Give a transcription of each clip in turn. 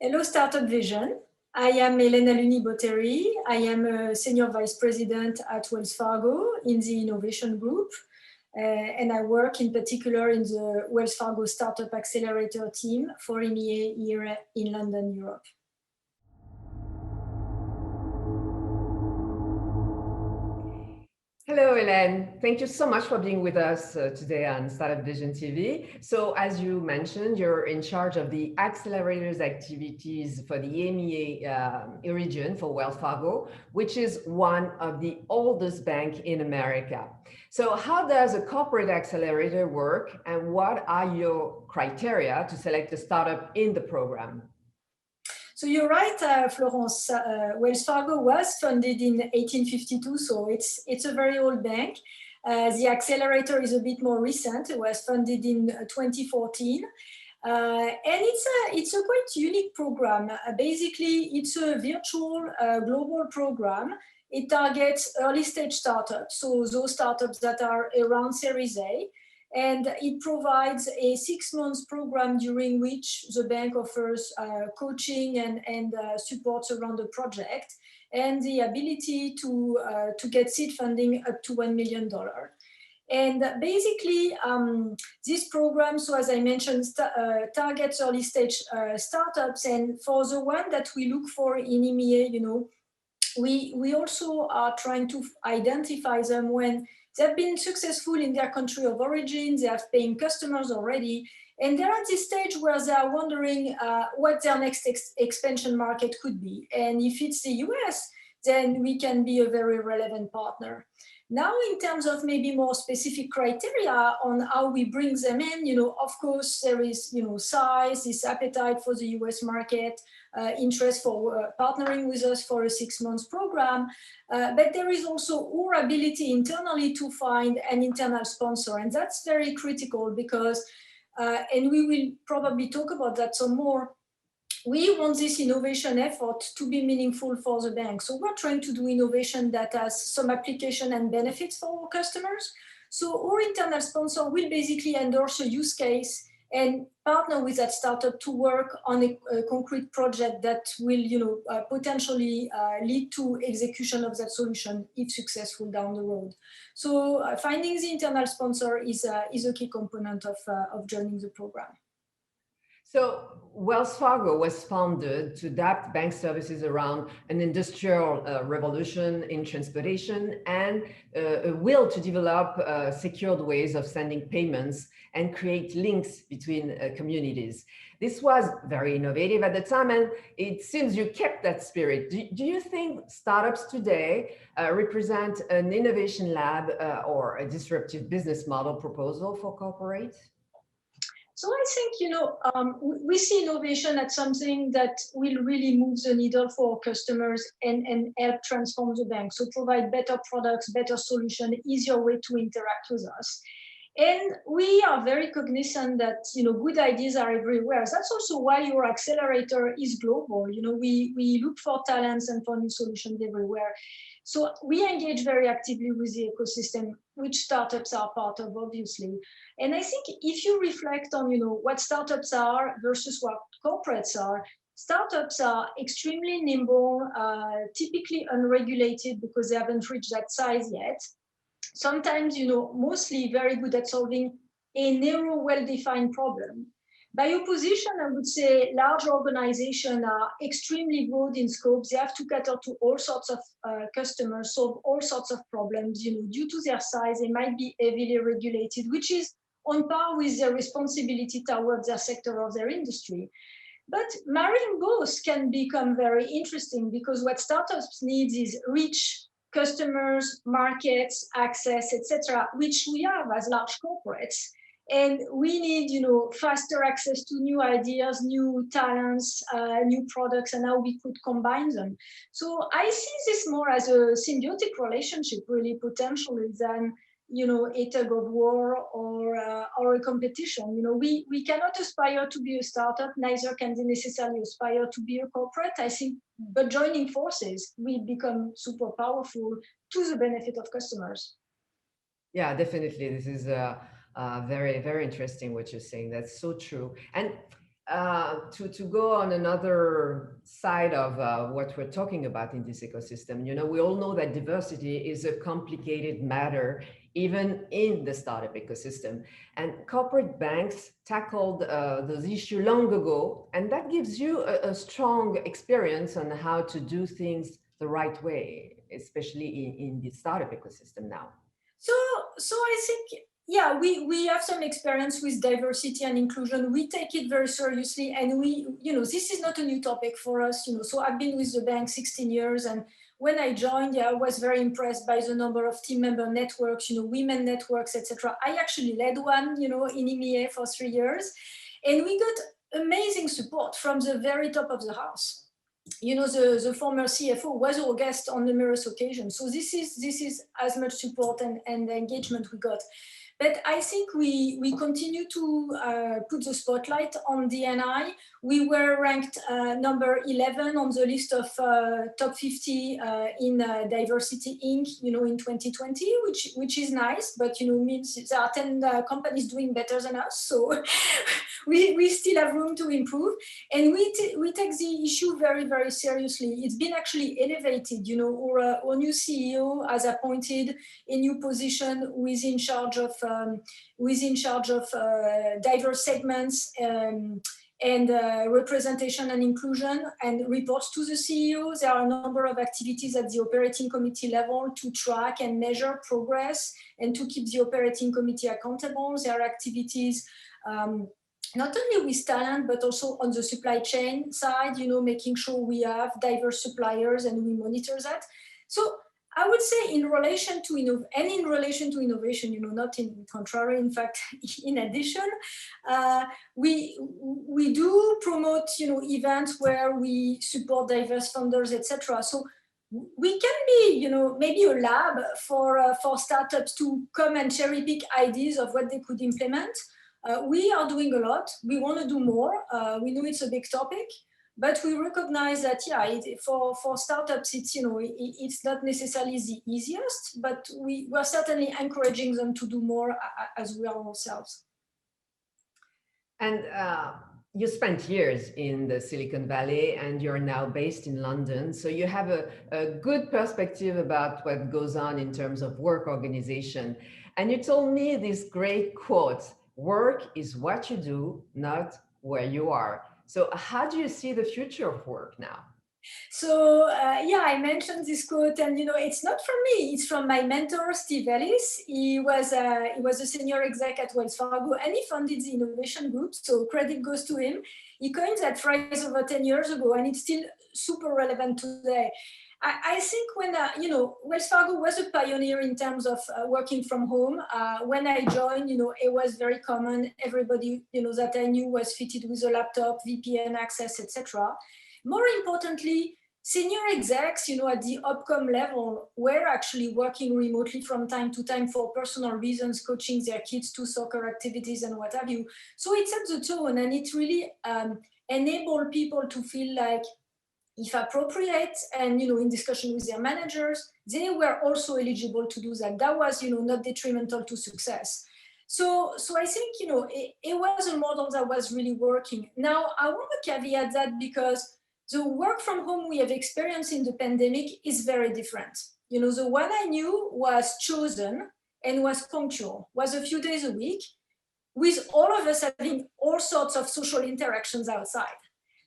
Hello, Startup Vision. I am Hélène Alunni-Botteri. I am a Senior Vice President at Wells Fargo in the Innovation Group. And I work in particular in the Wells Fargo Startup Accelerator team for EMEA here in London, Europe. Hello, Hélène. Thank you so much for being with us today on Startup Vision TV. So as you mentioned, you're in charge of the accelerators activities for the EMEA region for Wells Fargo, which is one of the oldest banks in America. So how does a corporate accelerator work, and what are your criteria to select a startup in the program? So you're right, Florence. Wells Fargo was founded in 1852, so it's a very old bank. The accelerator is a bit more recent. It was funded in 2014. And it's a quite unique program. Basically, it's a virtual global program. It targets early stage startups, so those startups that are around Series A. And it provides a 6-month program during which the bank offers coaching and supports around the project, and the ability to get seed funding up to $1 million. And basically, this program, so as I mentioned, targets early stage startups. And for the one that we look for in EMEA, we also are trying to identify them when they've been successful in their country of origin, they have paying customers already, and they're at this stage where they are wondering what their next expansion market could be. And if it's the US, then we can be a very relevant partner. Now, in terms of maybe more specific criteria on how we bring them in, of course, there is, size, this appetite for the US market, interest for partnering with us for a 6-month program. But there is also our ability internally to find an internal sponsor. And that's very critical because, and we will probably talk about that some more, we want this innovation effort to be meaningful for the bank. So we're trying to do innovation that has some application and benefits for our customers. So our internal sponsor will basically endorse a use case and partner with that startup to work on a concrete project that will, potentially lead to execution of that solution if successful down the road. So finding the internal sponsor is a key component of joining the program. So Wells Fargo was founded to adapt bank services around an industrial revolution in transportation and a will to develop secured ways of sending payments and create links between communities. This was very innovative at the time, and it seems you kept that spirit. Do you think startups today represent an innovation lab or a disruptive business model proposal for corporates? So I think, we see innovation as something that will really move the needle for customers and help transform the bank. So provide better products, better solution, easier way to interact with us. And we are very cognizant that, good ideas are everywhere. That's also why your accelerator is global. We look for talents and for new solutions everywhere. So we engage very actively with the ecosystem, which startups are part of, obviously. And I think if you reflect on, what startups are versus what corporates are, startups are extremely nimble, typically unregulated because they haven't reached that size yet. Sometimes, mostly very good at solving a narrow, well-defined problem. By opposition, I would say large organizations are extremely broad in scope. They have to cater to all sorts of customers, solve all sorts of problems. Due to their size, they might be heavily regulated, which is on par with their responsibility towards their sector of their industry. But marrying both can become very interesting because what startups need is reach, customers, markets, access, etc., which we have as large corporates. And we need, faster access to new ideas, new talents, new products, and how we could combine them. So I see this more as a symbiotic relationship, really, potentially, than, a tug of war or a competition. We cannot aspire to be a startup, neither can they necessarily aspire to be a corporate, I think, but joining forces, we become super powerful to the benefit of customers. Yeah, definitely. This is very, very interesting what you're saying. That's so true. And to go on another side of what we're talking about in this ecosystem, we all know that diversity is a complicated matter, even in the startup ecosystem. And corporate banks tackled those issues long ago, and that gives you a strong experience on how to do things the right way, especially in the startup ecosystem now. So I think, yeah, we have some experience with diversity and inclusion. We take it very seriously, and this is not a new topic for us, So I've been with the bank 16 years, and when I joined, I was very impressed by the number of team member networks, women networks, etc. I actually led one, in EMEA for 3 years, and we got amazing support from the very top of the house. The former CFO was our guest on numerous occasions. So this is as much support and engagement we got. But I think we continue to put the spotlight on D&I. We were ranked number 11 on the list of top 50 in Diversity Inc. In 2020, which is nice, but means there are 10 companies doing better than us. So we still have room to improve, and we take the issue very, very seriously. It's been actually elevated. Our new CEO has appointed a new position who is in charge of diverse segments and representation and inclusion, and reports to the CEO. There are a number of activities at the operating committee level to track and measure progress and to keep the operating committee accountable. There are activities not only with talent, but also on the supply chain side, making sure we have diverse suppliers and we monitor that. So I would say in relation to innovation, not in contrary, in fact, in addition, we do promote, events where we support diverse founders, etc. So we can be, maybe a lab for startups to come and cherry pick ideas of what they could implement. We are doing a lot. We want to do more. We know it's a big topic. But we recognize that, for startups, it's not necessarily the easiest, but we're certainly encouraging them to do more as we are ourselves. And you spent years in the Silicon Valley, and you're now based in London. So you have a good perspective about what goes on in terms of work organization. And you told me this great quote: "Work is what you do, not where you are." So how do you see the future of work now? So I mentioned this quote, and it's not from me; it's from my mentor, Steve Ellis. He was a senior exec at Wells Fargo, and he founded the innovation group. So credit goes to him. He coined that phrase over 10 years ago, and it's still super relevant today. I think when, Wells Fargo was a pioneer in terms of working from home. When I joined, it was very common. Everybody, that I knew was fitted with a laptop, VPN access, etc. More importantly, senior execs, at the OpCom level were actually working remotely from time to time for personal reasons, coaching their kids to soccer activities and what have you. So it set the tone, and it really enabled people to feel like, if appropriate, and in discussion with their managers, they were also eligible to do that. That was not detrimental to success. So I think it was a model that was really working. Now I want to caveat that, because the work from home we have experienced in the pandemic is very different. The one I knew was chosen and was punctual, was a few days a week, with all of us having all sorts of social interactions outside.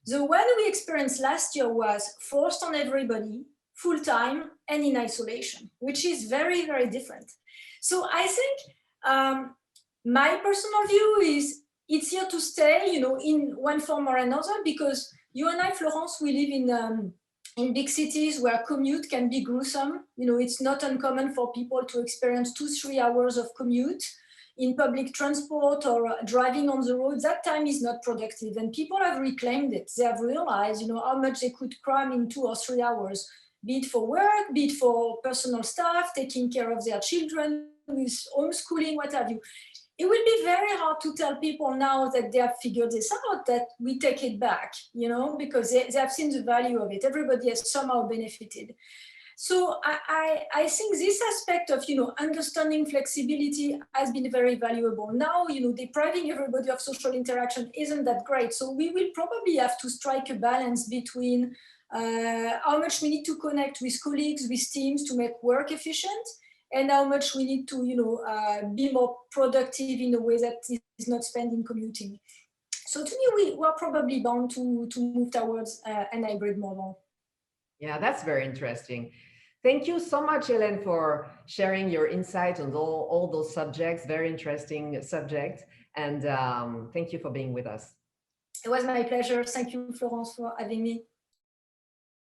The one we experienced last year was forced on everybody, full-time and in isolation, which is very, very different. So I think my personal view is it's here to stay, in one form or another, because you and I, Florence, we live in big cities where commute can be gruesome. It's not uncommon for people to experience 2-3 hours of commute in public transport or driving on the road. That time is not productive, and people have reclaimed it. They have realized, how much they could cram in 2 or 3 hours, be it for work, be it for personal stuff, taking care of their children, with homeschooling, what have you. It will be very hard to tell people now that they have figured this out, that we take it back, because they have seen the value of it. Everybody has somehow benefited. So I think this aspect of, understanding flexibility has been very valuable. Now, depriving everybody of social interaction isn't that great. So we will probably have to strike a balance between how much we need to connect with colleagues, with teams to make work efficient, and how much we need to, be more productive in a way that is not spent in commuting. So to me, we're probably bound to move towards an hybrid model. Yeah, that's very interesting. Thank you so much, Hélène, for sharing your insight on all those subjects, very interesting subject. And thank you for being with us. It was my pleasure. Thank you, Florence, for having me.